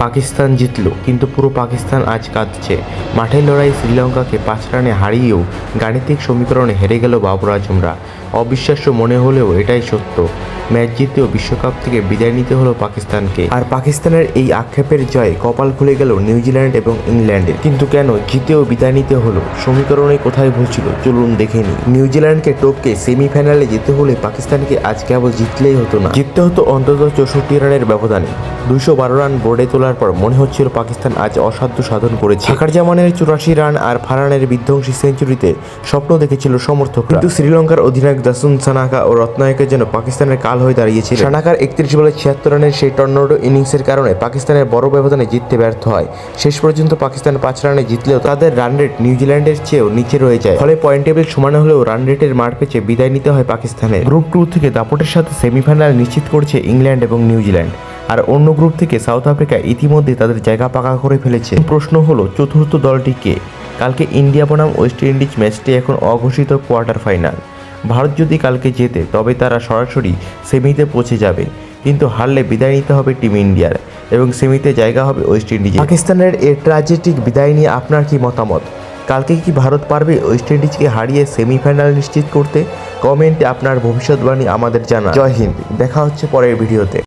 পাকিস্তান জিতল, কিন্তু পুরো পাকিস্তান আজ কাঁদছে। মাঠের লড়াই শ্রীলঙ্কাকে 5 রানে হারিয়েও গাণিতিক সমীকরণে হেরে গেল বাবর আজমরা। অবিশ্বাস্য মনে হলেও এটাই সত্য। ম্যাচ জিতেও বিশ্বকাপ থেকে বিদায় নিতে হলো পাকিস্তানকে। আর পাকিস্তানের এই আক্ষেপের জয়ে কপাল খুলে গেল নিউজিল্যান্ড এবং ইংল্যান্ডের। কিন্তু কেন জিতেও বিদায় নিতে হলো? সমীকরণে কোথায় ভুল ছিল চলুন দেখে নিই। নিউজিল্যান্ডকে টপকে সেমিফাইনালে যেতে হলে পাকিস্তানকে আজ কেবল জিতলেই হতো না, জিততে হতো অন্তত 64 রানের ব্যবধানে। 212 রান বোর্ডে তোলার পর মনে হচ্ছিল পাকিস্তান আজ অসাধ্য সাধন করেছে। ফাখার জামানের 84 রান আর ফারহানের বিধ্বংসী সেঞ্চুরিতে স্বপ্ন দেখেছিল সমর্থকরা, কিন্তু শ্রীলঙ্কার অধিনায়ক দাসুন সানাকা ও রত্নায়কের জন্য পাকিস্তানের কাল হয়ে দাঁড়িয়েছিল। সানাকার 31 বলে 76 রানের সেই টর্নেডো ইনিংসের কারণে পাকিস্তানের বড় ব্যবধানে জিততে ব্যর্থ হয়। শেষ পর্যন্ত পাকিস্তান 5 রানে জিতলেও তাদের রান রেট নিউজিল্যান্ডের চেয়েও নিচে রয়ে যায়। ফলে পয়েন্ট টেবিল সমান হলেও রান রেটের মার পেঁচে বিদায় নিতে হয় পাকিস্তানের। গ্রুপ 2 থেকে দাপটের সাথে সেমিফাইনাল নিশ্চিত করছে ইংল্যান্ড এবং নিউজিল্যান্ড। আর অন্য গ্রুপ থেকে সাউথ আফ্রিকা ইতিমধ্যে তাদের জায়গা পাকা করে ফেলেছে। প্রশ্ন হলো চতুর্থ দলটি কে? কালকে ইন্ডিয়া বনাম ওয়েস্ট ইন্ডিজ ম্যাচটি এখন অঘোষিত কোয়ার্টার ফাইনাল। ভারত যদি কালকে জেতে তবে তারা সরাসরি সেমিতে পৌঁছে যাবে, কিন্তু হারলে বিদায় নিতে হবে টিম ইন্ডিয়ার এবং সেমিতে জায়গা হবে ওয়েস্ট ইন্ডিজে। পাকিস্তানের এই ট্র্যাজেডিক বিদায় নিয়ে আপনার কি মতামত? কালকে কি ভারত পারবে ওয়েস্ট ইন্ডিজকে হারিয়ে সেমিফাইনাল নিশ্চিত করতে? কমেন্টে আপনার ভবিষ্যৎবাণী আমাদের জানান। জয় হিন্দ, দেখা হচ্ছে পরের ভিডিওতে।